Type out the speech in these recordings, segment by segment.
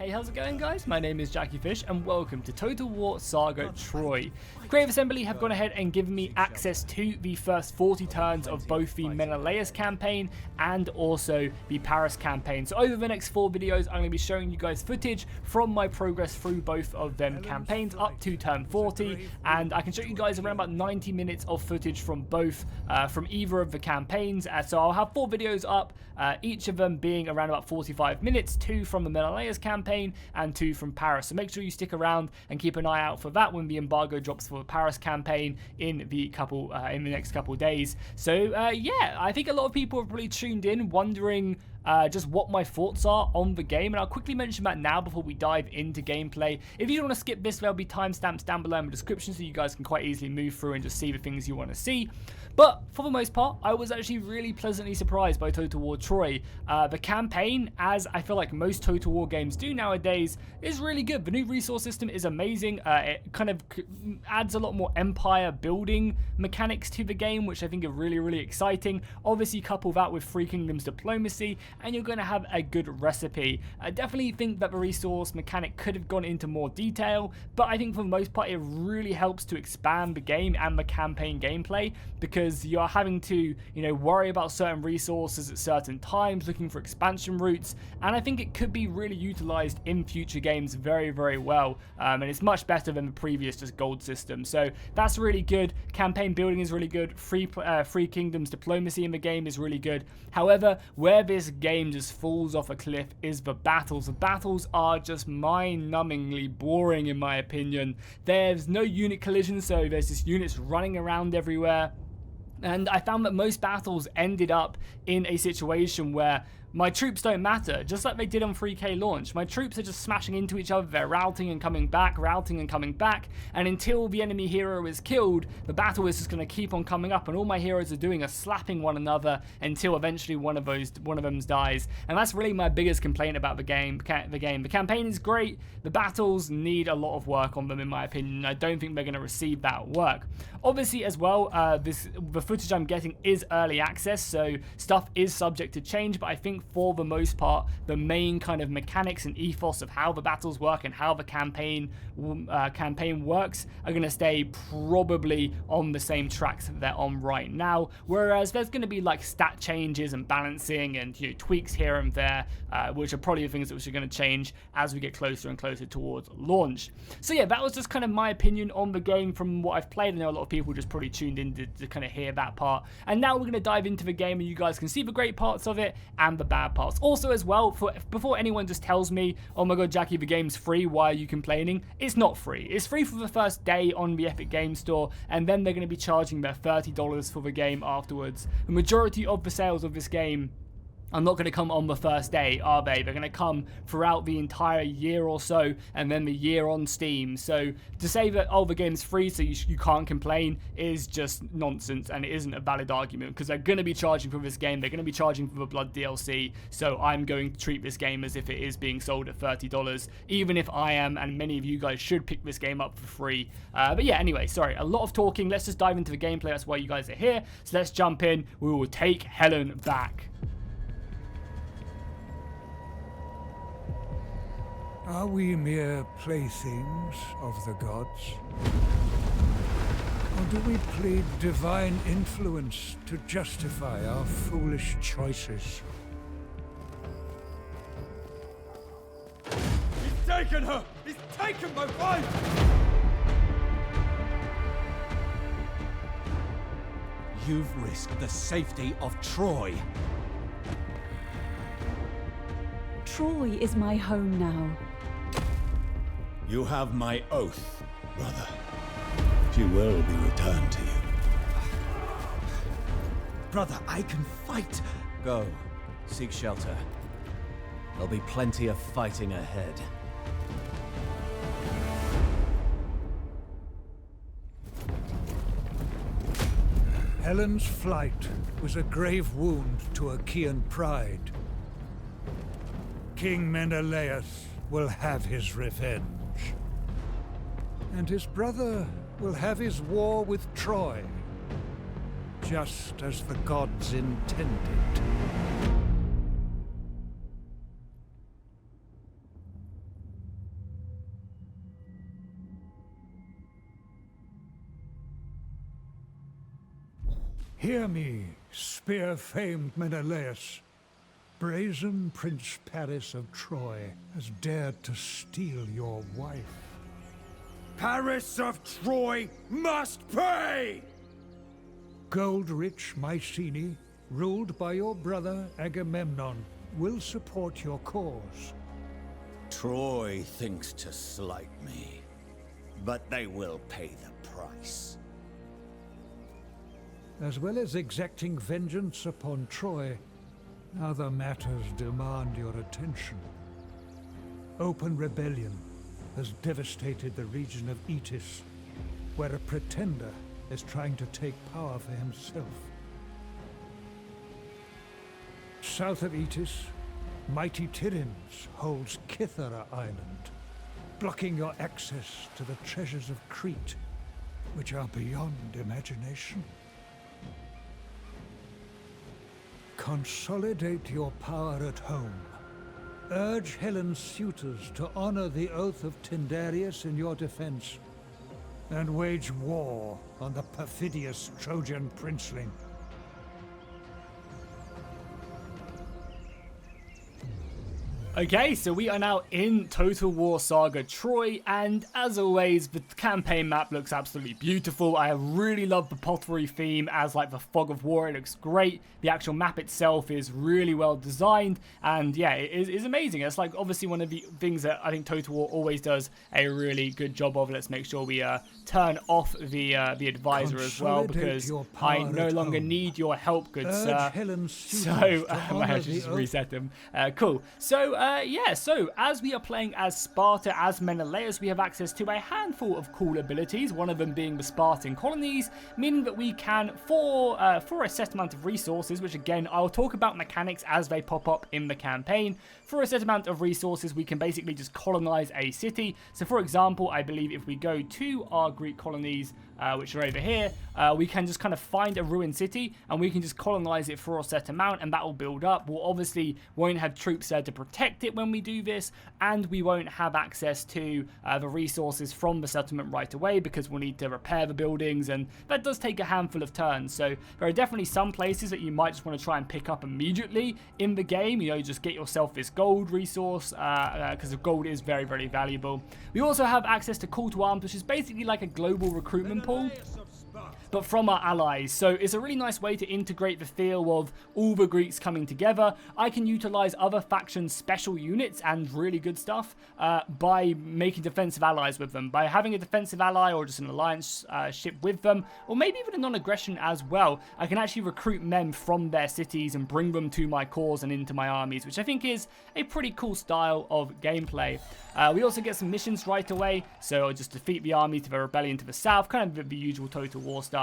Hey, how's it going, guys? My name is Jackie Fish and welcome to Total War Saga Troy. Creative Assembly have gone ahead and given me access to the first 40 turns of both the Menelaus campaign and also the Paris campaign. So over the next 4 videos, I'm going to be showing you guys footage from my progress through both of them campaigns up to turn 40, and I can show you guys around about 90 minutes of footage from both, from either of the campaigns. So I'll have 4 videos up, each of them being around about 45 minutes, 2 from the Menelaus campaign and 2 from Paris. So make sure you stick around and keep an eye out for that when the embargo drops for the Paris campaign in the next couple days. So yeah, I think a lot of people have probably tuned in wondering just what my thoughts are on the game, and I'll quickly mention that now before we dive into gameplay. If you don't want to skip this, there'll be timestamps down below in the description so you guys can quite easily move through and just see the things you want to see. But for the most part, I was actually really pleasantly surprised by Total War Troy. The campaign, as I feel like most Total War games do nowadays, is really good. The new resource system is amazing. It kind of adds a lot more empire building mechanics to the game, which I think are really, really exciting. Obviously, couple that with Three Kingdoms diplomacy, and you're going to have a good recipe. I definitely think that the resource mechanic could have gone into more detail, but I think for the most part, it really helps to expand the game and the campaign gameplay, because you're having to, worry about certain resources at certain times, looking for expansion routes, and I think it could be really utilized in future games very, very well, and it's much better than the previous just gold system. So that's really good. Campaign building is really good. Three Kingdoms diplomacy in the game is really good. However, where this game just falls off a cliff is the battles. The battles are just mind-numbingly boring in my opinion. There's no unit collisions, so there's just units running around everywhere. And I found that most battles ended up in a situation where my troops don't matter, just like they did on 3K launch. My troops are just smashing into each other, they're routing and coming back, and until the enemy hero is killed, the battle is just going to keep on coming up, and all my heroes are doing is slapping one another until eventually one of them dies. And that's really my biggest complaint about the game. The campaign is great, the battles need a lot of work on them in my opinion. I don't think they're going to receive that work. Obviously as well, the footage I'm getting is early access, so stuff is subject to change, but I think for the most part, the main kind of mechanics and ethos of how the battles work and how the campaign works are going to stay probably on the same tracks that they're on right now, whereas there's going to be like stat changes and balancing and tweaks here and there, which are probably the things that are going to change as we get closer and closer towards launch. So yeah, that was just kind of my opinion on the game from what I've played. I know a lot of people just probably tuned in to kind of hear that part, and now we're going to dive into the game and you guys can see the great parts of it and the bad parts. Also as well, before anyone just tells me, oh my god Jackie, the game's free, why are you complaining? It's not free. It's free for the first day on the Epic Games Store, and then they're going to be charging their $30 for the game afterwards. The majority of the sales of this game are not going to come on the first day, are they? They're going to come throughout the entire year or so, and then the year on Steam. So to say that, oh, the game's free so you can't complain is just nonsense, and it isn't a valid argument, because they're going to be charging for this game. They're going to be charging for the Blood DLC, so I'm going to treat this game as if it is being sold at $30, even if I am, and many of you guys should pick this game up for free. But yeah, anyway, sorry, a lot of talking. Let's just dive into the gameplay. That's why you guys are here. So let's jump in. We will take Helen back. Are we mere playthings of the gods? Or do we plead divine influence to justify our foolish choices? He's taken her! He's taken my wife! You've risked the safety of Troy. Troy is my home now. You have my oath, brother. She will be returned to you. Brother, I can fight. Go, seek shelter. There'll be plenty of fighting ahead. Helen's flight was a grave wound to Achaean pride. King Menelaus will have his revenge. And his brother will have his war with Troy, just as the gods intended. Hear me, spear-famed Menelaus. Brazen Prince Paris of Troy has dared to steal your wife. Paris of Troy must pay! Gold-rich Mycenae, ruled by your brother Agamemnon, will support your cause. Troy thinks to slight me, but they will pay the price. As well as exacting vengeance upon Troy, other matters demand your attention. Open rebellion has devastated the region of Etis, where a pretender is trying to take power for himself. South of Etis, mighty Tyrins holds Kythera Island, blocking your access to the treasures of Crete, which are beyond imagination. Consolidate your power at home. Urge Helen's suitors to honor the oath of Tyndareus in your defense, and wage war on the perfidious Trojan princeling. Okay, so we are now in Total War Saga Troy, and as always, the campaign map looks absolutely beautiful. I really love the pottery theme as like the fog of war. It looks great. The actual map itself is really well designed, and yeah, it is amazing. It's like obviously one of the things that I think Total War always does a really good job of. Let's make sure we turn off the advisor as well, because I no longer need your help, good sir. So I might just reset him. Cool. So yeah, so as we are playing as Sparta, as Menelaus, we have access to a handful of cool abilities, one of them being the Spartan colonies, meaning that we can, for a set amount of resources, which again, I'll talk about mechanics as they pop up in the campaign, for a set amount of resources, we can basically just colonize a city. So for example, I believe if we go to our Greek colonies, which are over here, we can just kind of find a ruined city and we can just colonize it for a set amount, and that will build up. We'll obviously won't have troops there to protect it when we do this, and we won't have access to the resources from the settlement right away, because we'll need to repair the buildings, and that does take a handful of turns. So there are definitely some places that you might just want to try and pick up immediately in the game, you know, just get yourself this gold resource, because the gold is very, very valuable. We also have access to call to arms, which is basically like a global recruitment pool, but from our allies. So it's a really nice way to integrate the feel of all the Greeks coming together. I can utilize other factions' special units and really good stuff by making defensive allies with them. By having a defensive ally or just an alliance ship with them, or maybe even a non-aggression as well, I can actually recruit men from their cities and bring them to my cause and into my armies, which I think is a pretty cool style of gameplay. We also get some missions right away, so I'll just defeat the army to the rebellion to the south, kind of the usual Total War stuff.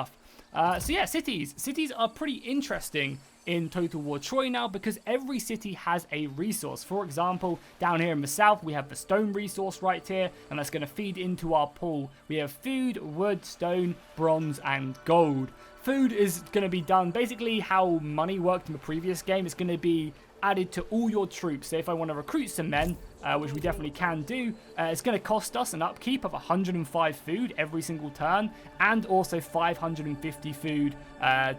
So yeah, cities. Cities are pretty interesting in Total War Troy now, because every city has a resource. For example, down here in the south, we have the stone resource right here, and that's going to feed into our pool. We have food, wood, stone, bronze, and gold. Food is going to be done basically how money worked in the previous game. It's going to be added to all your troops. So if I want to recruit some men, which we definitely can do, it's going to cost us an upkeep of 105 food every single turn, and also 550 food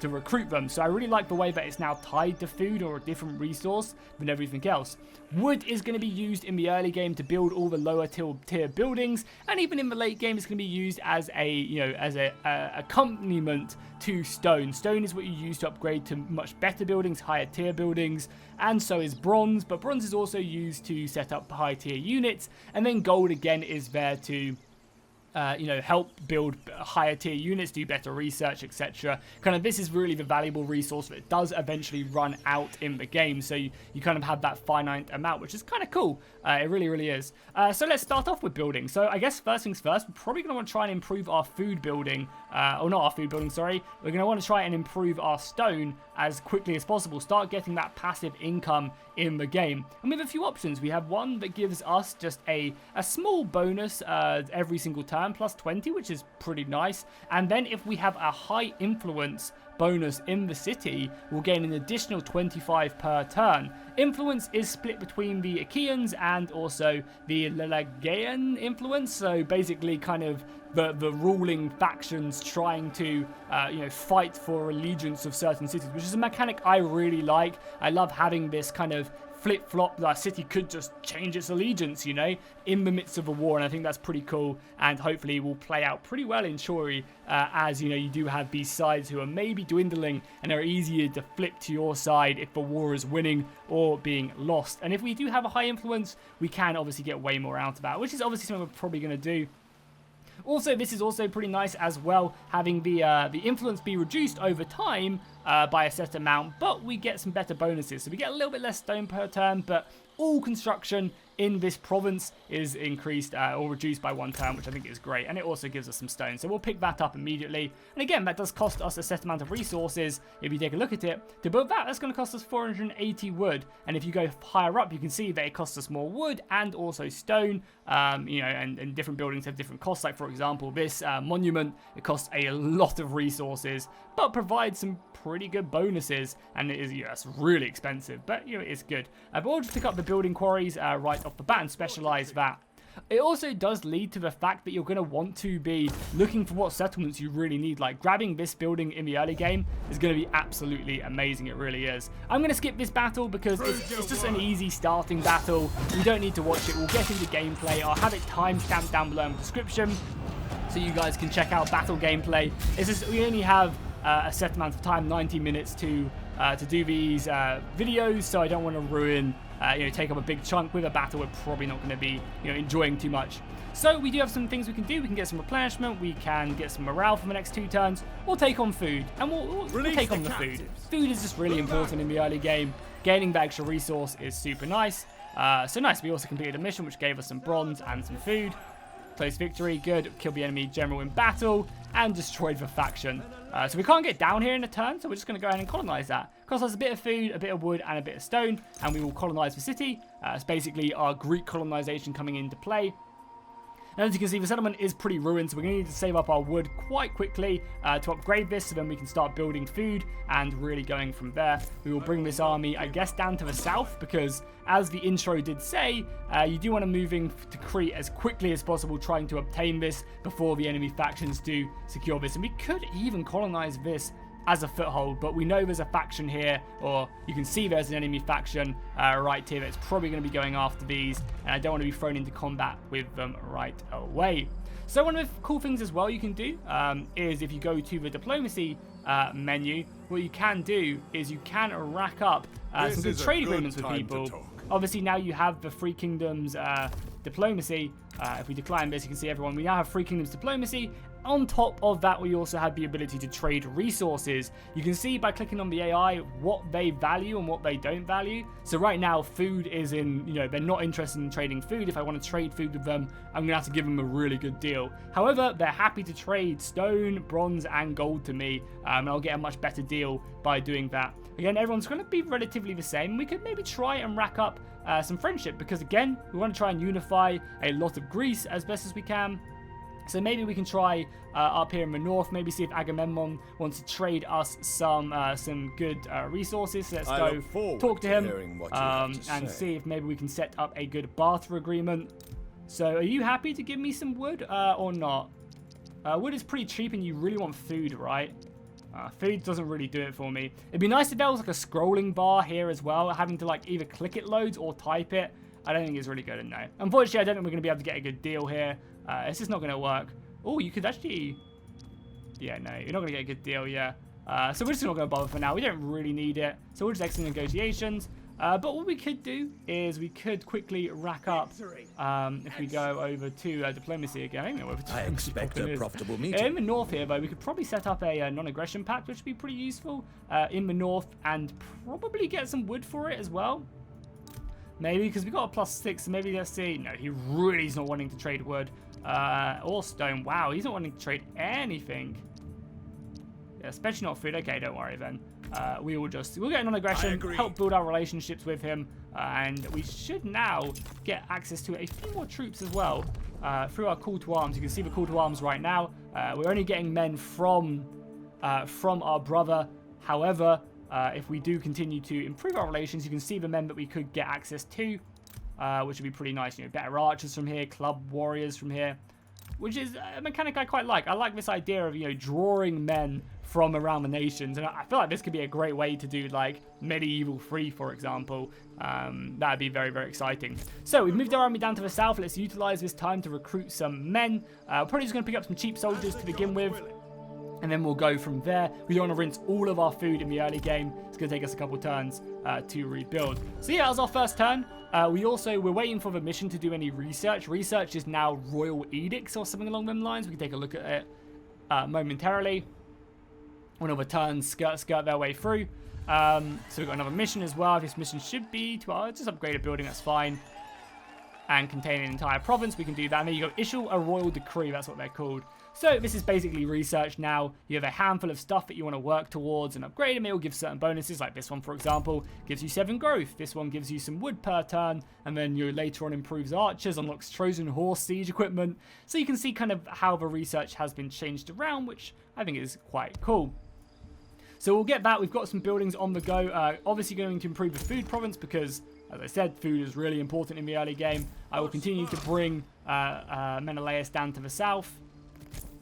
to recruit them. So I really like the way that it's now tied to food or a different resource than everything else. Wood is going to be used in the early game to build all the lower tier buildings, and even in the late game it's going to be used as a, you know, as a accompaniment to stone. Stone is what you use to upgrade to much better buildings, higher tier buildings, and so is bronze, but bronze is also used to set up high tier units, and then gold again is there to you know, help build higher tier units, do better research, etc. Kind of this is really the valuable resource that does eventually run out in the game, so you kind of have that finite amount, which is kind of cool. It really, really is. So let's start off with building. So I guess first things first, we're probably going to want to try and improve our food building, or not our food building, sorry. We're going to want to try and improve our stone as quickly as possible, start getting that passive income in the game. And we have a few options. We have one that gives us just a small bonus every single turn, plus 20, which is pretty nice. And then if we have a high influence bonus in the city will gain an additional 25 per turn. Influence is split between the Achaeans and also the Lelegaean influence, so basically kind of the ruling factions trying to fight for allegiance of certain cities, which is a mechanic I really like. I love having this kind of flip-flop. The city could just change its allegiance, in the midst of a war, and I think that's pretty cool, and hopefully will play out pretty well in Troy, as you do have these sides who are maybe dwindling and are easier to flip to your side if the war is winning or being lost. And if we do have a high influence, we can obviously get way more out of that, which is obviously something we're probably going to do. Also, this is also pretty nice as well, having the influence be reduced over time by a set amount, but we get some better bonuses. So we get a little bit less stone per turn, but all construction in this province is increased or reduced by 1 turn, which I think is great, and it also gives us some stone, so we'll pick that up immediately. And again, that does cost us a set amount of resources. If you take a look at it, to build that's going to cost us 480 wood, and if you go higher up, you can see that it costs us more wood and also stone. And different buildings have different costs. Like, for example, this monument, it costs a lot of resources, but provides some pretty good bonuses, and it is, it's really expensive, but it is good. But we'll just pick up the building quarries right off the bat and specialize that. It also does lead to the fact that you're going to want to be looking for what settlements you really need. Like, grabbing this building in the early game is going to be absolutely amazing. It really is. I'm going to skip this battle because it's just an easy starting battle. You don't need to watch it. We'll get into gameplay. I'll have it timestamped down below in the description so you guys can check out battle gameplay. It's just we only have a set amount of time, 90 minutes to do these videos, so I don't want to ruin take up a big chunk with a battle we're probably not going to be enjoying too much. So we do have some things we can do. We can get some replenishment, we can get some morale for the next 2 turns, we'll take on food, and we'll take on the food. Food is just really important in the early game. Gaining the extra resource is super nice. So nice, we also completed a mission which gave us some bronze and some food. Close victory, good. Killed the enemy general in battle and destroyed the faction. So we can't get down here in a turn, so we're just going to go ahead and colonize that. Cost us a bit of food, a bit of wood, and a bit of stone, and we will colonize the city. It's basically our Greek colonization coming into play. And as you can see, the settlement is pretty ruined, so we're going to need to save up our wood quite quickly to upgrade this, so then we can start building food and really going from there. We will bring this army, I guess, down to the south, because as the intro did say, you do want to move in to Crete as quickly as possible, trying to obtain this before the enemy factions do secure this. And we could even colonize this as a foothold, but we know there's a faction here, or you can see there's an enemy faction right here that's probably going to be going after these, and I don't want to be thrown into combat with them right away. So one of the cool things as well you can do is if you go to the diplomacy menu, what you can do is you can rack up some good trade agreements with people. Obviously now you have the Free Kingdoms diplomacy. If we decline this, you can see everyone, we now have Free Kingdoms diplomacy. On top of that, we also have the ability to trade resources. You can see by clicking on the AI what they value and what they don't value. So right now, food is in, they're not interested in trading food. If I want to trade food with them, I'm going to have to give them a really good deal. However, they're happy to trade stone, bronze, and gold to me, and I'll get a much better deal by doing that. Again, everyone's going to be relatively the same. We could maybe try and rack up some friendship, because again, we want to try and unify a lot of Greece as best as we can. So maybe we can try up here in the north, maybe see if Agamemnon wants to trade us some good resources. So let's go talk to him and see if maybe we can set up a good barter agreement. So are you happy to give me some wood or not? Wood is pretty cheap and you really want food, right? Food doesn't really do it for me. It'd be nice if there was like a scrolling bar here as well, having to like either click it loads or type it. I don't think it's really good, no. Unfortunately, I don't think we're going to be able to get a good deal here. It's just not going to work. Oh, you could actually... Yeah, no, you're not going to get a good deal, yeah. So we're just not going to bother for now. We don't really need it. So we'll just exit negotiations. But what we could do is we could quickly rack up if we go over to diplomacy again. I don't know I expect a profitable meeting. In the north here, though, we could probably set up a non-aggression pact, which would be pretty useful in the north, and probably get some wood for it as well. Maybe, because we got a +6, so maybe let's see. No, he really is not wanting to trade wood or stone. Wow, he's not wanting to trade anything. Yeah, especially not food. Okay, don't worry then. We'll get non-aggression, help build our relationships with him, and we should now get access to a few more troops as well through our call to arms. You can see the call to arms right now. We're only getting men from from our brother. However, if we do continue to improve our relations, you can see the men that we could get access to, which would be pretty nice. You know, better archers from here, club warriors from here, which is a mechanic I quite like. I like this idea of, you know, drawing men from around the nations, and I feel like this could be a great way to do like medieval 3, for example. That'd be very, very exciting. So we've moved our army down to the south. Let's utilize this time to recruit some men. Probably just going to pick up some cheap soldiers to begin with, and then we'll go from there. We don't want to rinse all of our food in the early game. It's going to take us a couple turns to rebuild. So yeah, that was our first turn. We're waiting for the mission to do any research. Research is now royal edicts or something along them lines. We can take a look at it momentarily. One of the turns skirt their way through. So we've got another mission as well. This mission should be to just upgrade a building, that's fine. And contain an entire province, we can do that. And then you go issue a royal decree, that's what they're called. So this is basically research now. You have a handful of stuff that you want to work towards and upgrade, and it will give certain bonuses, like this one, for example, gives you 7 growth. This one gives you some wood per turn, and then you later on improves archers, unlocks Trojan horse siege equipment. So you can see kind of how the research has been changed around, which I think is quite cool. So we'll get that. We've got some buildings on the go. Obviously going to improve the food province because, as I said, food is really important in the early game. I will continue to bring Menelaus down to the south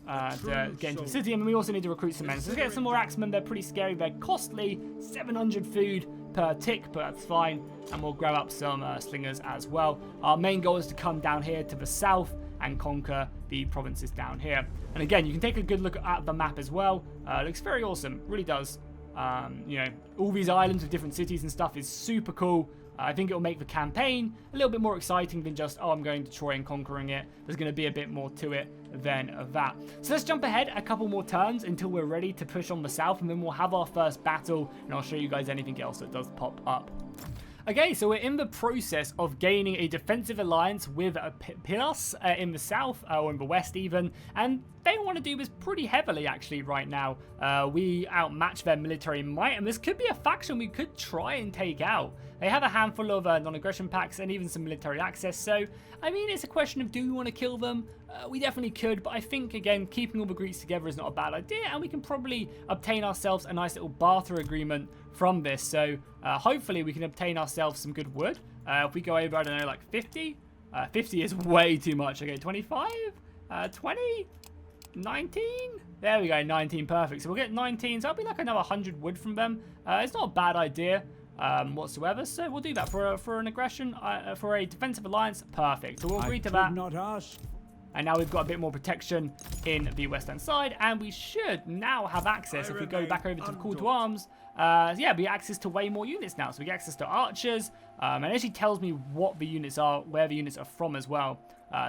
to get into the city. And we also need to recruit some men. So let's get some more axemen. They're pretty scary. They're costly. 700 food per tick, but that's fine. And we'll grab up some slingers as well. Our main goal is to come down here to the south and conquer the provinces down here. And again, you can take a good look at the map as well. It looks very awesome, really does. You know, all these islands with different cities and stuff is super cool. I think it'll make the campaign a little bit more exciting than just, oh, I'm going to Troy and conquering it. There's going to be a bit more to it than that. So let's jump ahead a couple more turns until we're ready to push on the south, and then we'll have our first battle, and I'll show you guys anything else that does pop up. Okay, so we're in the process of gaining a defensive alliance with Pilas in the south, or in the west even, and they want to do this pretty heavily actually right now. We outmatch their military might, and this could be a faction we could try and take out. They have a handful of non-aggression packs and even some military access, so I mean, it's a question of do we want to kill them? We definitely could, but I think, again, keeping all the Greeks together is not a bad idea, and we can probably obtain ourselves a nice little barter agreement from this. So hopefully we can obtain ourselves some good wood. If we go over, I don't know, like 50? 50 is way too much. Okay, 25? 20? 19? There we go, 19, perfect. So we'll get 19, so that'll be like another 100 wood from them. It's not a bad idea whatsoever, so we'll do that for an aggression, for a defensive alliance, perfect. So we'll agree to that. Not ask. And now we've got a bit more protection in the western side, and we should now have access, if we go back over to the call to arms, yeah, we have access to way more units now. So we get access to archers, and it actually tells me what the units are, where the units are from as well.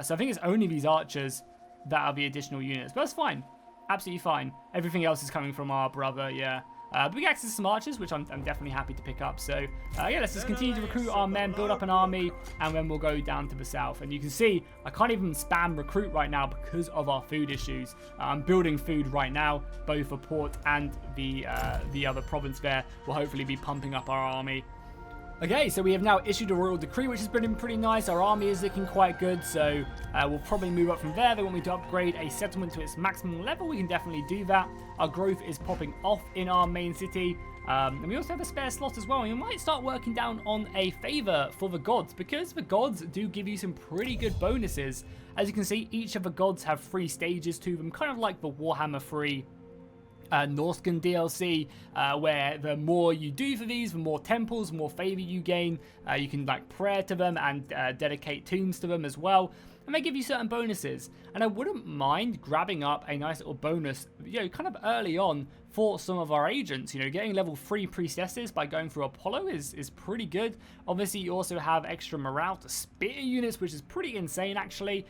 So I think it's only these archers that are the additional units, but that's fine, absolutely fine. Everything else is coming from our brother, yeah. But we get access to some archers, which I'm definitely happy to pick up. So, yeah, let's just continue to recruit our men, build up an army, and then we'll go down to the south. And you can see, I can't even spam recruit right now because of our food issues. I'm building food right now, both for Port and the other province there. We'll hopefully be pumping up our army. Okay, so we have now issued a royal decree, which has been pretty nice. Our army is looking quite good, so we'll probably move up from there. They want me to upgrade a settlement to its maximum level. We can definitely do that. Our growth is popping off in our main city. And we also have a spare slot as well. And we might start working down on a favor for the gods, because the gods do give you some pretty good bonuses. As you can see, each of the gods have 3 stages to them, kind of like the Warhammer 3 Norscan DLC, where the more you do for these, the more temples, the more favor you gain. You can like pray to them and dedicate tombs to them as well, and they give you certain bonuses. And I wouldn't mind grabbing up a nice little bonus, you know, kind of early on for some of our agents. You know, getting level 3 priestesses by going through Apollo is pretty good. Obviously, you also have extra morale to spear units, which is pretty insane, actually.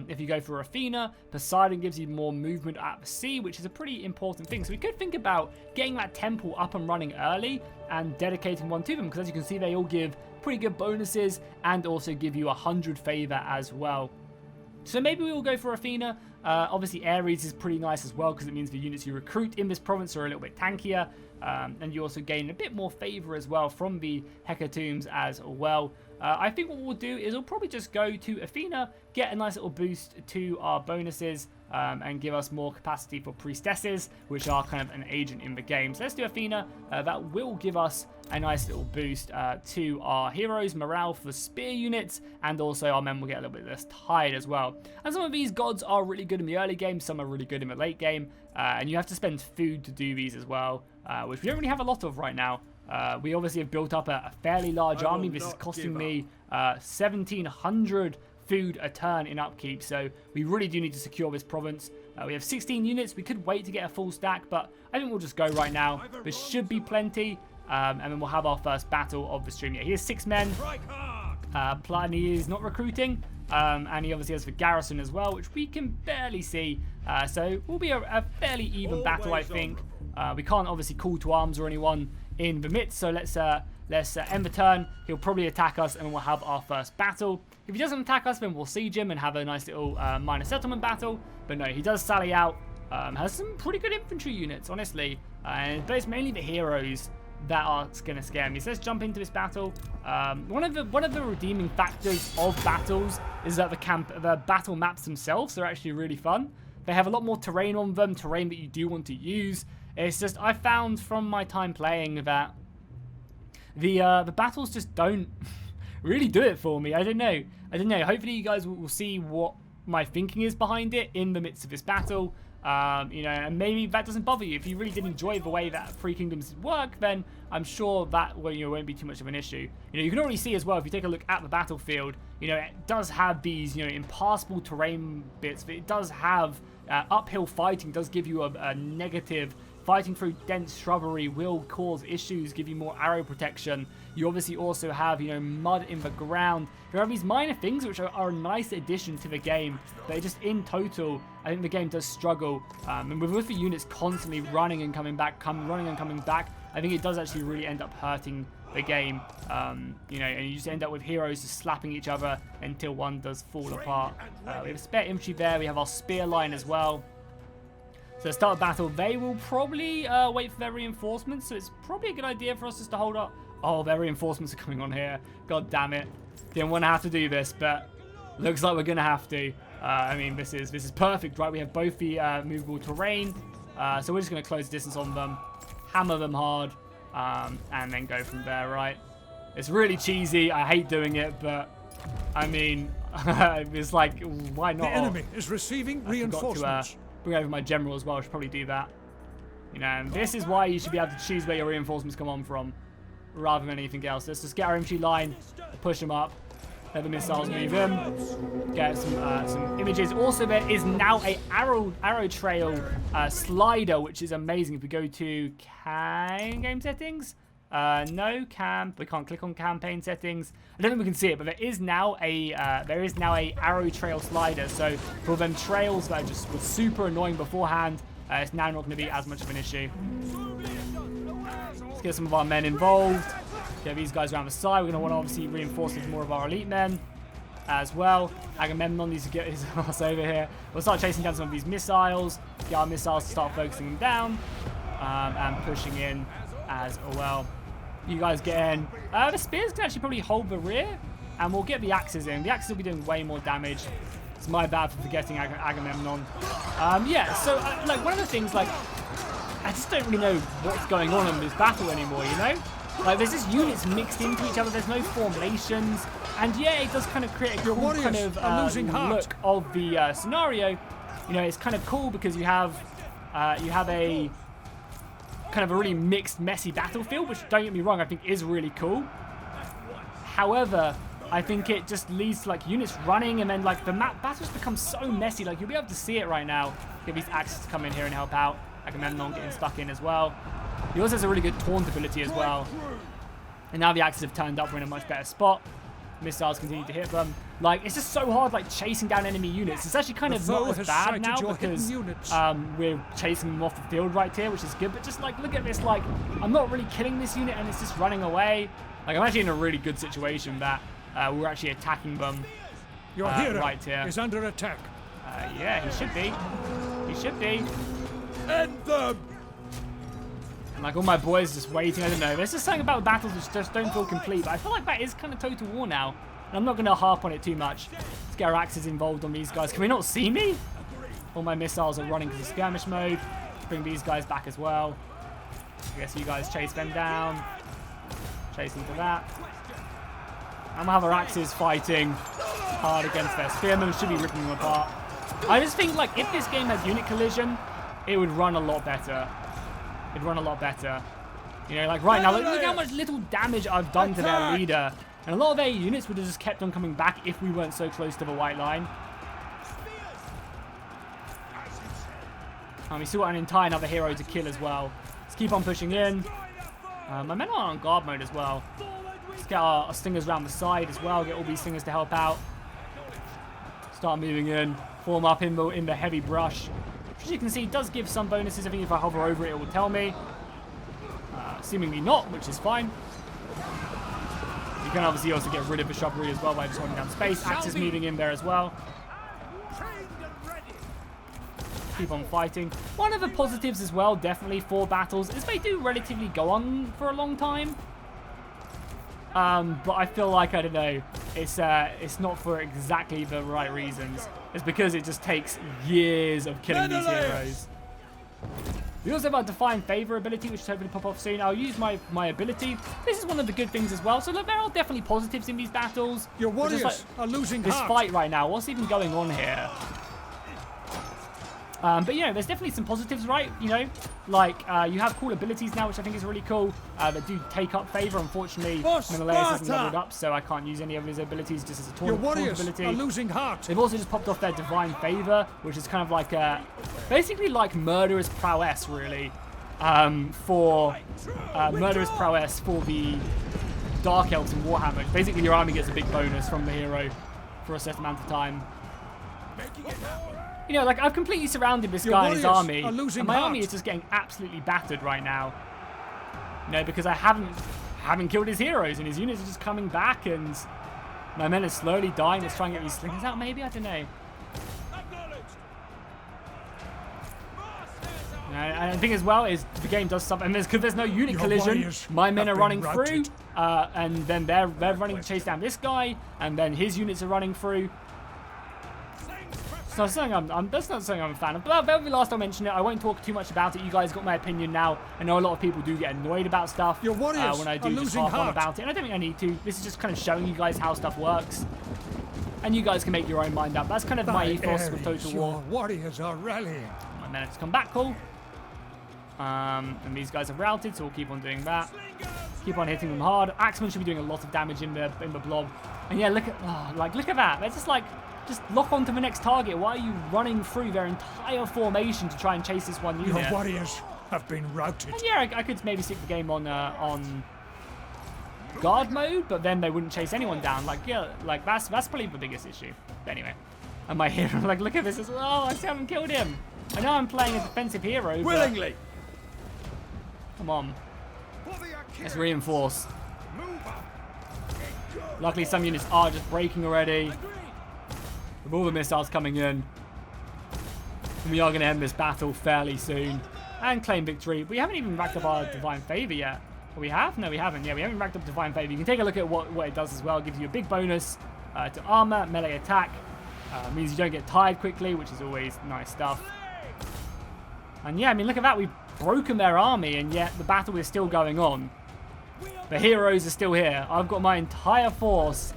If you go for Athena, Poseidon gives you more movement at the sea, which is a pretty important thing. So we could think about getting that temple up and running early and dedicating one to them, because as you can see, they all give pretty good bonuses and also give you 100 favor as well. So maybe we will go for Athena. Obviously, Ares is pretty nice as well, because it means the units you recruit in this province are a little bit tankier. And you also gain a bit more favor as well from the hecatombs as well. I think what we'll do is we'll probably just go to Athena, get a nice little boost to our bonuses, and give us more capacity for priestesses, which are kind of an agent in the game. So let's do Athena. That will give us a nice little boost to our heroes, morale for spear units, and also our men will get a little bit less tired as well. And some of these gods are really good in the early game, some are really good in the late game, and you have to spend food to do these as well, which we don't really have a lot of right now. We obviously have built up a fairly large army. This is costing me 1,700 food a turn in upkeep, so we really do need to secure this province. We have 16 units. We could wait to get a full stack, but I think we'll just go right now. There should be plenty, and then we'll have our first battle of the stream. Yeah, he has 6 men. Pliny is not recruiting, and he obviously has the garrison as well, which we can barely see. So it will be a fairly even battle, I think. We can't obviously call to arms or anyone in the midst, so let's end the turn. He'll probably attack us, and we'll have our first battle. If he doesn't attack us, then we'll siege him and have a nice little minor settlement battle. But no, he does sally out. Has some pretty good infantry units, honestly, but it's mainly the heroes that are going to scare me. So let's jump into this battle. One of the redeeming factors of battles is that the battle maps themselves are actually really fun. They have a lot more terrain on them, terrain that you do want to use. It's just, I found from my time playing that the battles just don't really do it for me. I don't know. Hopefully you guys will see what my thinking is behind it in the midst of this battle. You know, and maybe that doesn't bother you. If you really did enjoy the way that Three Kingdoms work, then I'm sure that won't be too much of an issue. You know, you can already see as well, if you take a look at the battlefield, you know, it does have these, you know, impassable terrain bits, but it does have uphill fighting, does give you a negative. Fighting through dense shrubbery will cause issues, give you more arrow protection. You obviously also have, you know, mud in the ground. There are these minor things which are a nice addition to the game, but just in total, I think the game does struggle. And with the units constantly running and coming back, I think it does actually really end up hurting the game. You know, and you just end up with heroes just slapping each other until one does fall apart. We have spare infantry there. We have our spear line as well. So to start a battle, they will probably wait for their reinforcements, so it's probably a good idea for us just to hold up. Oh, their reinforcements are coming on here. God damn it. Didn't want to have to do this, but looks like we're going to have to. I mean, this is perfect, right? We have both the movable terrain, so we're just going to close the distance on them, hammer them hard, and then go from there, right? It's really cheesy. I hate doing it, but I mean, it's like, why not? The enemy is receiving reinforcements. Bring over my general as well. I should probably do that. You know, and this is why you should be able to choose where your reinforcements come on from, rather than anything else. Let's just get our infantry line, push them up, let the missiles move in, get some images. Also, there is now a arrow trail slider, which is amazing. If we go to game settings, no camp. We can't click on campaign settings. I don't think we can see it, but there is now a arrow trail slider. So for them trails that just were super annoying beforehand, it's now not going to be as much of an issue. Let's get some of our men involved. Get these guys around the side. We're going to want to obviously reinforce with more of our elite men as well. Agamemnon needs to get his ass over here. We'll start chasing down some of these missiles. Get our missiles to start focusing them down and pushing in as well. You guys get in. The spears can actually probably hold the rear, and we'll get the axes in. The axes will be doing way more damage. It's my bad for forgetting Agamemnon. Yeah, so like one of the things, like, I just don't really know what's going on in this battle anymore, you know? Like, there's just units mixed into each other. There's no formations, and yeah, it does kind of create a cool kind of look of the scenario. You know, it's kind of cool because you have a kind of a really mixed, messy battlefield, which, don't get me wrong, I think is really cool. However, I think it just leads to like units running, and then like the battles become so messy. Like, you'll be able to see it right now. Get these axes to come in here and help out. Agamemnon getting stuck in as well. He also has a really good taunt ability as well. And now the axes have turned up. We're in a much better spot. Missiles continue to hit them. Like, it's just so hard, like, chasing down enemy units. It's actually kind of not as bad now because we're chasing them off the field right here, which is good. But just, like, look at this. Like, I'm not really killing this unit, and it's just running away. Like, I'm actually in a really good situation that we're actually attacking them Your hero right here. is under attack. Yeah, he should be. He should be. End them! And like all my boys just waiting, I don't know. There's just something about battles which just don't feel complete, but I feel like that is kind of Total War now. And I'm not going to harp on it too much. Let's get our axes involved on these guys. Can we not see me? All my missiles are running because of skirmish mode. Bring these guys back as well. I guess you guys chase them down. Chase into that. I'm going to have our axes fighting hard against their spearmen. Should be ripping them apart. I just think like if this game had unit collision, it would run a lot better. It'd run a lot better. You know, like right now, look how much little damage I've done to their leader. And a lot of their units would have just kept on coming back if we weren't so close to the white line. We still got an entire another hero to kill as well. Let's keep on pushing in. My men are on guard mode as well. Let's get our stingers around the side as well. Get all these stingers to help out. Start moving in. Form up in the heavy brush. As you can see, it does give some bonuses. I think if I hover over it, it will tell me. Seemingly not, which is fine. You can obviously also get rid of the shrubbery as well by just holding down space. Axes moving in there as well. Keep on fighting. One of the positives as well, definitely for battles, is they do relatively go on for a long time. But I feel like, I don't know, it's not for exactly the right reasons. It's because it just takes years of killing these heroes. We also have our Divine Favor ability, which is hopefully pop off soon. I'll use my ability. This is one of the good things as well. So look, there are definitely positives in these battles. Your warriors like, are losing this heart. fight right now. What's even going on here? But you know, there's definitely some positives, right? You know, like you have cool abilities now, which I think is really cool. That do take up favor. Unfortunately, Menelaus hasn't leveled up, so I can't use any of his abilities just as a taunt ability. Are losing heart. They've also just popped off their Divine Favor, which is kind of like basically like murderous prowess, really, for murderous prowess for the Dark Elves in Warhammer. Basically, your army gets a big bonus from the hero for a set amount of time. You know, like I've completely surrounded this guy and his army, and my army is just getting absolutely battered right now. You know, because I haven't killed his heroes, and his units are just coming back, and my men are slowly dying. Let's try and get these slingers out, maybe? I don't know. And the thing as well is the game does something, and because there's no unit collision, my men are running through, and then they're running to chase down this guy, and then his units are running through. So that's not something I'm a fan of. But the last I mentioned it, I won't talk too much about it. You guys got my opinion now. I know a lot of people do get annoyed about stuff Your warriors when I do just harp on about it. And I don't think I need to. This is just kind of showing you guys how stuff works. And you guys can make your own mind up. That's kind of my ethos with Total War. Your warriors are rallying. My men have come back, cool. And these guys are routed, so we'll keep on doing that. Keep on hitting them hard. Axemen should be doing a lot of damage in the blob. And yeah, look at that. They're just like, just lock on to the next target. Why are you running through their entire formation to try and chase this one unit? Your warriors have been routed. And yeah, I could maybe stick the game on guard mode, but then they wouldn't chase anyone down. Like, yeah, like that's probably the biggest issue. But anyway, and my hero, like, look at this. Oh, I still haven't killed him. I know I'm playing a defensive hero. Willingly. Come on. Let's reinforce. Luckily, some units are just breaking already. With all the missiles coming in, and we are going to end this battle fairly soon and claim victory. We haven't even racked up our Divine Favor yet. We have? No, we haven't. Yeah, we haven't racked up Divine Favor. You can take a look at what it does as well. It gives you a big bonus to armor, melee attack. Means you don't get tired quickly, which is always nice stuff. And yeah, I mean, look at that. We've broken their army, and yet the battle is still going on. The heroes are still here. I've got my entire force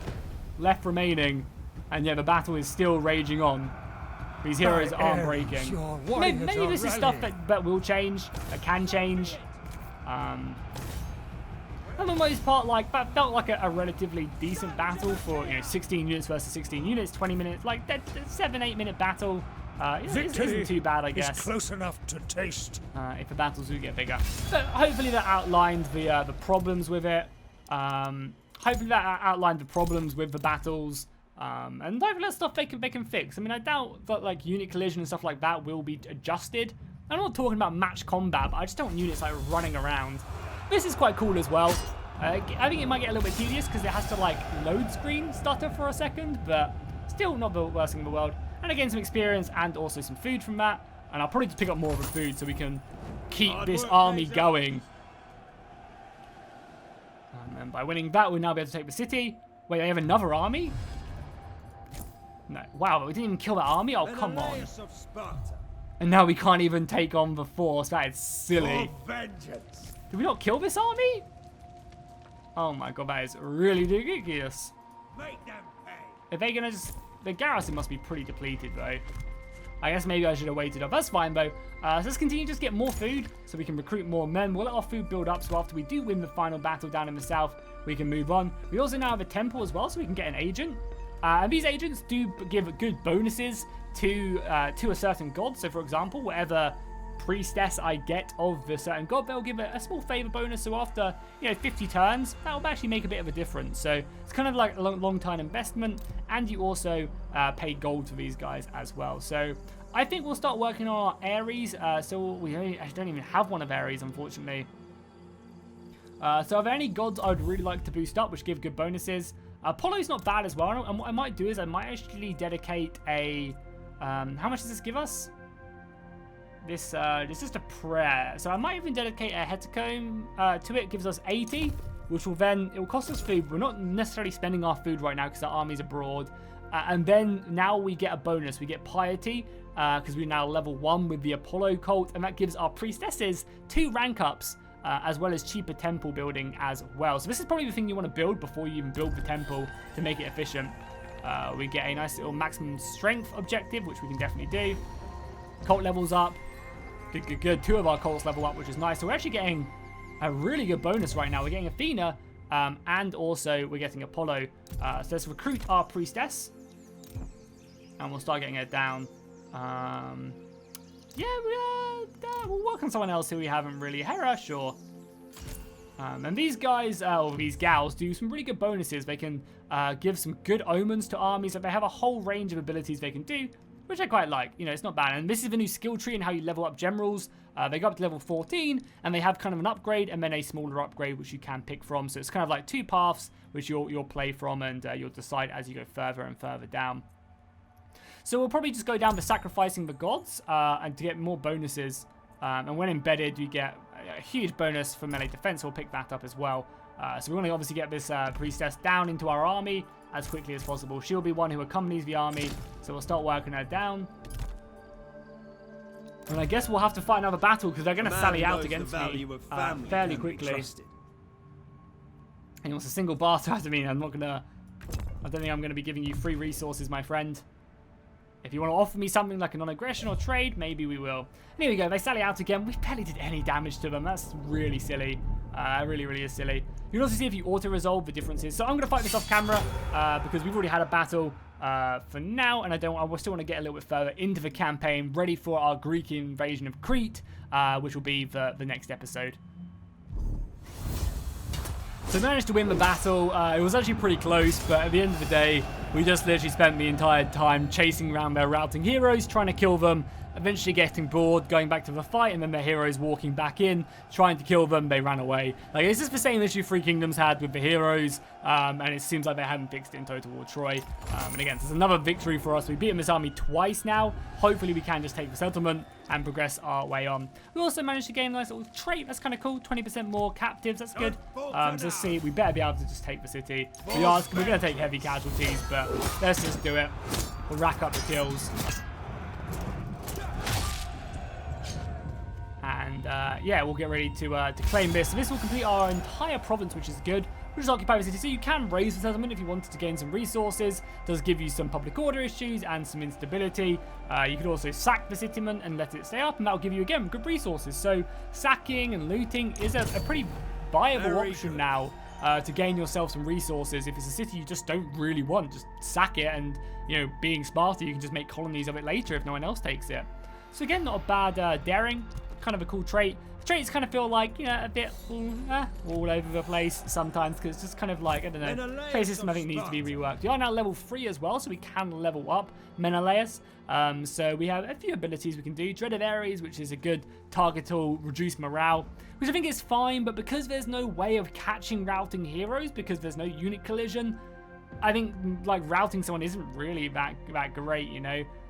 left remaining, and yeah, the battle is still raging on. These heroes aren't breaking. Maybe this is stuff that will change, that can change. For the most part, like, that felt like a relatively decent battle for, you know, 16 units versus 16 units, 20 minutes, like that 7-8 minute battle. It isn't too bad, I guess. Is close enough to taste. If the battles do get bigger. But hopefully that outlined the problems with it. Hopefully that outlined the problems with the battles. And hopefully that's stuff they can fix. I mean, I doubt that like unit collision and stuff like that will be adjusted. I'm not talking about match combat, but I just don't want units like running around. This is quite cool as well. I think it might get a little bit tedious because it has to like load screen stutter for a second, but still not the worst thing in the world. And again, some experience and also some food from that. And I'll probably just pick up more of the food so we can keep this army going by winning that, we'll now be able to take the city. Wait, they have another army? No. Wow, but we didn't even kill that army? Oh, come on. Menelaus of Sparta. And now we can't even take on the force. That is silly. For vengeance. Did we not kill this army? Oh my god, that is really ridiculous. Make them pay. If they're gonna just... The garrison must be pretty depleted, though. I guess maybe I should have waited up. That's fine, though. So let's continue to just get more food so we can recruit more men. We'll let our food build up, so after we do win the final battle down in the south, we can move on. We also now have a temple as well, so we can get an agent. And these agents do give good bonuses to a certain god. So, for example, whatever priestess I get of the certain god, they'll give a small favor bonus. So after 50 turns, that will actually make a bit of a difference. So it's kind of like a long-time investment, and you also pay gold for these guys as well. So I think we'll start working on our Ares. So I don't even have one of Ares, unfortunately. So are there any gods I would really like to boost up, which give good bonuses? Apollo's not bad as well. And what I might do is I might actually dedicate a... how much does this give us? This is just a prayer. So I might even dedicate a hecatome to it. It gives us 80, which will then... It will cost us food. We're not necessarily spending our food right now because our army's abroad. And then now we get a bonus. We get piety because we're now level 1 with the Apollo cult. And that gives our priestesses 2 rank ups. As well as cheaper temple building as well. So this is probably the thing you want to build before you even build the temple to make it efficient. We get a nice little maximum strength objective, which we can definitely do. Cult levels up. Good. 2 of our cults level up, which is nice. So we're actually getting a really good bonus right now. We're getting Athena, and also we're getting Apollo. So let's recruit our priestess. And we'll start getting her down. Yeah, we'll work on someone else who we haven't really. Hera, sure. And these guys, or these gals, do some really good bonuses. They can give some good omens to armies. They have a whole range of abilities they can do, which I quite like. It's not bad. And this is the new skill tree and how you level up generals. They go up to level 14, and they have kind of an upgrade and then a smaller upgrade, which you can pick from. So it's kind of like 2 paths, which you'll play from, and you'll decide as you go further and further down. So we'll probably just go down to sacrificing the gods and to get more bonuses. And when embedded, you get a huge bonus for melee defense. We'll pick that up as well. So we want to obviously get this priestess down into our army as quickly as possible. She'll be one who accompanies the army. So we'll start working her down. And I guess we'll have to fight another battle because they're going to sally out against me fairly quickly. And he wants a single bastard. I mean, I don't think I'm going to be giving you free resources, my friend. If you want to offer me something like a non-aggression or trade, maybe we will. And here we go. They sally out again. We barely did any damage to them. That's really silly. Really, really is silly. You can also see if you auto-resolve the differences. So I'm going to fight this off camera because we've already had a battle for now. And I still want to get a little bit further into the campaign, ready for our Greek invasion of Crete, which will be the next episode. So I managed to win the battle. It was actually pretty close, but at the end of the day, we just literally spent the entire time chasing around their routing heroes, trying to kill them, eventually getting bored, going back to the fight, and then their heroes walking back in, trying to kill them, they ran away. Like, it's just the same issue 3 Kingdoms had with the heroes, and it seems like they haven't fixed it in Total War Troy. And again, so it's another victory for us. We've beaten this army twice now. Hopefully we can just take the settlement and progress our way on. We also managed to gain a nice little trait. That's kind of cool. 20% more captives. That's good. So let's see. We better be able to just take the city. We're going to take heavy casualties, but let's just do it. We'll rack up the kills. And yeah, we'll get ready to claim this. So this will complete our entire province, which is good. We'll just occupy the city. So you can raise the settlement if you wanted to gain some resources. It does give you some public order issues and some instability. You could also sack the settlement and let it stay up, and that'll give you, again, good resources. So sacking and looting is a pretty viable option now to gain yourself some resources. If it's a city you just don't really want, just sack it, and, being Sparta, you can just make colonies of it later if no one else takes it. So again, not a bad daring. Kind of a cool trait. The traits kind of feel like, a bit all over the place sometimes, because it's just kind of like, I don't know, trade system I think needs to be reworked. We are now level 3 as well, so we can level up Menelaus. So we have a few abilities we can do. Dread of Ares, which is a good target to reduce morale, which I think is fine, but because there's no way of catching routing heroes, because there's no unit collision, I think, like, routing someone isn't really that great,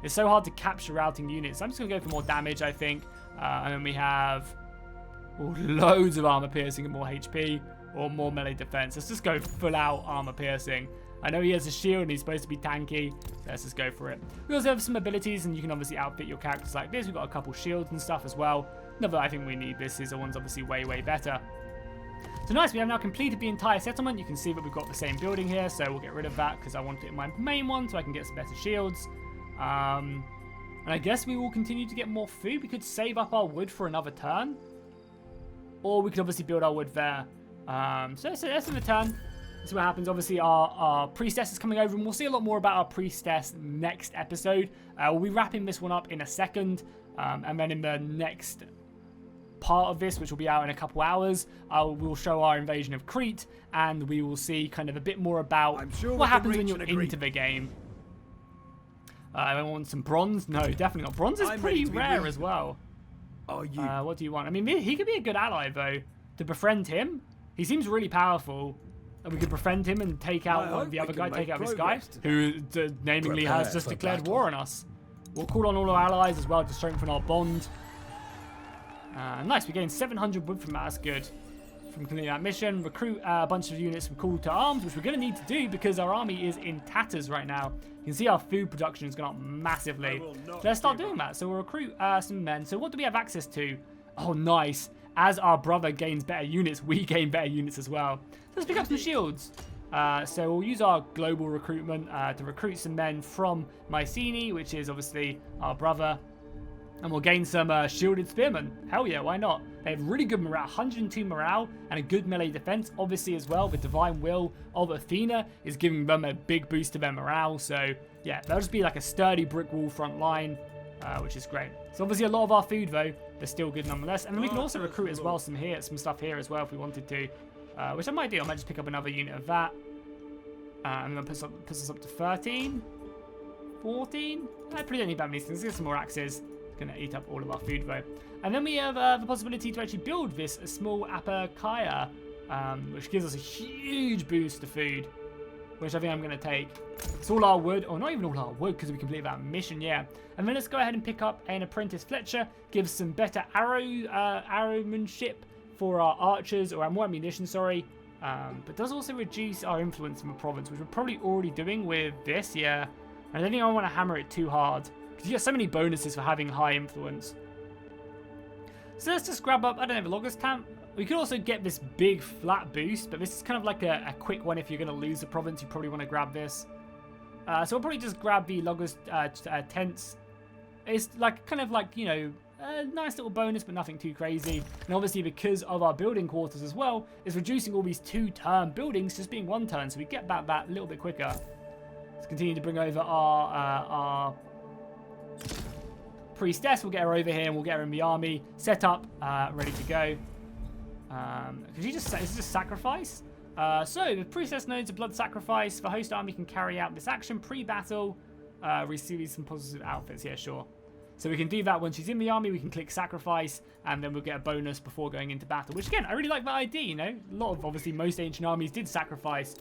It's so hard to capture routing units. So I'm just going to go for more damage, I think. And then we have loads of armor piercing and more HP. or more melee defense? Let's just go full out armor piercing. I know he has a shield and he's supposed to be tanky, so let's just go for it. We also have some abilities, and you can obviously outfit your characters like this. We've got a couple shields and stuff as well. Not that I think we need this. Scissor one's obviously way, way better. So nice, we have now completed the entire settlement. You can see that we've got the same building here, so we'll get rid of that because I want it in my main one so I can get some better shields. And I guess we will continue to get more food. We could save up our wood for another turn, or we could obviously build our wood there. So that's the turn. See what happens. Obviously, our priestess is coming over, and we'll see a lot more about our priestess next episode. We'll be wrapping this one up in a second, and then in the next part of this, which will be out in a couple hours, we'll show our invasion of Crete, and we will see kind of a bit more about what happens when you're into the game. I want some bronze. No, definitely not. Bronze is pretty rare as well. What do you want? I mean, he could be a good ally, though. To befriend him, he seems really powerful. And we could befriend him and take out the other guy, take out this guy, who namingly has just declared war on us. We'll call on all our allies as well to strengthen our bond. Nice, we gained 700 wood from that. That's good. From completing that mission, recruit a bunch of units from Call to Arms, which we're going to need to do because our army is in tatters right now. You can see our food production has gone up massively. So let's start doing that. So we'll recruit some men. So what do we have access to? Oh, nice. As our brother gains better units, we gain better units as well. So let's pick up some shields. So we'll use our global recruitment to recruit some men from Mycenae, which is obviously our brother. And we'll gain some shielded spearmen. Hell yeah, why not? They have really good morale, 102 morale, and a good melee defense. Obviously as well, the divine will of Athena is giving them a big boost to their morale. So yeah, they'll just be like a sturdy brick wall front line, which is great. So obviously a lot of our food though, they're still good nonetheless. And then we can also recruit as well some stuff here as well if we wanted to, which I might do. I might just pick up another unit of that. And then puts us up to 13, 14. I probably don't need that many things. Let's get some more axes. Going to eat up all of our food though. And then we have the possibility to actually build this small Apakaya, which gives us a huge boost to food, which I think I'm going to take. It's all our wood, or not even all our wood because we completed that mission, yeah. And then let's go ahead and pick up an apprentice Fletcher, gives some better arrowmanship for our archers, or more ammunition, sorry. But does also reduce our influence in the province, which we're probably already doing with this, yeah. And I don't think I want to hammer it too hard, because you get so many bonuses for having high influence. So let's just grab up, I don't know, the Loggers Camp. We could also get this big flat boost, but this is kind of like a quick one. If you're going to lose the province, you probably want to grab this. So we'll probably just grab the Loggers tents. It's like kind of like, you know, a nice little bonus, but nothing too crazy. And obviously because of our building quarters as well, it's reducing all these 2-turn buildings just being 1 turn. So we get back that a little bit quicker. Let's continue to bring over our priestess. We'll get her over here and we'll get her in the army set up, ready to go. Because it's just sacrifice. So the priestess knows a blood sacrifice. The host army can carry out this action pre-battle. Receive some positive outfits. Yeah, sure. So we can do that when she's in the army. We can click sacrifice, and then we'll get a bonus before going into battle. Which again, I really like that idea. You know, a lot of obviously most ancient armies did sacrifice.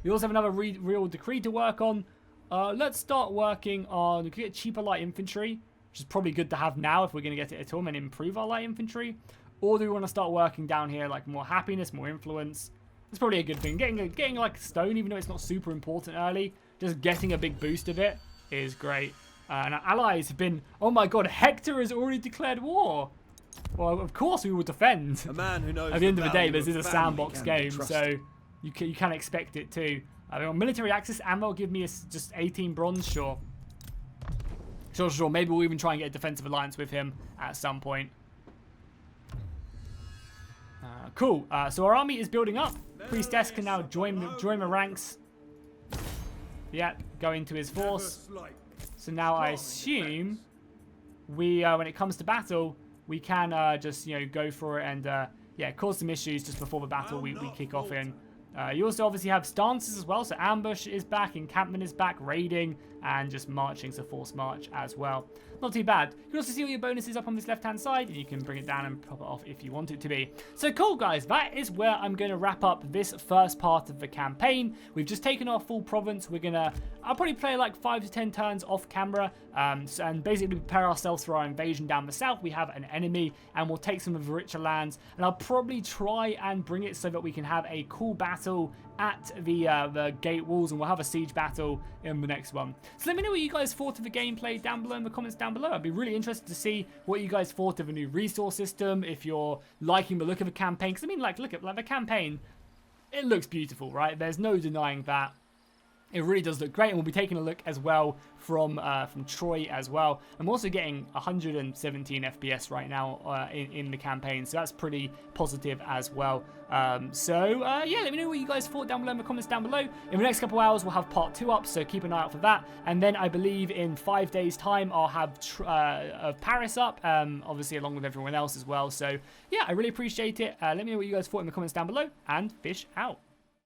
We also have another real decree to work on. Let's start working on. We could get cheaper light infantry, which is probably good to have now if we're going to get it at all and improve our light infantry. Or do we want to start working down here like more happiness, more influence? It's probably a good thing. Getting like stone, even though it's not super important early, just getting a big boost of it is great. And our allies have been, oh my god, Hector has already declared war. Well, of course we will defend. A man who knows at the end of the day, this is a sandbox game, so you can expect it too. On military access, ammo will give me just 18 bronze, sure. Sure. Maybe we'll even try and get a defensive alliance with him at some point. Cool. So our army is building up. Priestess can now join the ranks. Yeah, go into his force. So now I assume we, when it comes to battle, we can just go for it and yeah, cause some issues just before the battle we kick off in. You also obviously have stances as well. So ambush is back, encampment is back, raiding. and just marching, so force march as well. Not too bad. You can also see all your bonuses up on this left-hand side, and you can bring it down and pop it off if you want it to be. So cool, guys. That is where I'm going to wrap up this first part of the campaign. We've just taken our full province. I'll probably play like 5 to 10 turns off camera, and basically prepare ourselves for our invasion down the south. We have an enemy, and we'll take some of the richer lands, and I'll probably try and bring it so that we can have a cool battle at the gate walls, and we'll have a siege battle in the next one. So let me know what you guys thought of the gameplay down below in the comments down below. I'd be really interested to see what you guys thought of a new resource system, if you're liking the look of a campaign, because I mean, like, look at the campaign, it looks beautiful, right? There's no denying that. It really does look great, and we'll be taking a look as well from Troy as well. I'm also getting 117 FPS right now in the campaign, so that's pretty positive as well. Yeah, let me know what you guys thought down below in the comments down below. In the next couple hours, we'll have part 2 up, so keep an eye out for that. And then I believe in 5 days' time, I'll have Paris up, obviously along with everyone else as well. So yeah, I really appreciate it. Let me know what you guys thought in the comments down below, and fish out.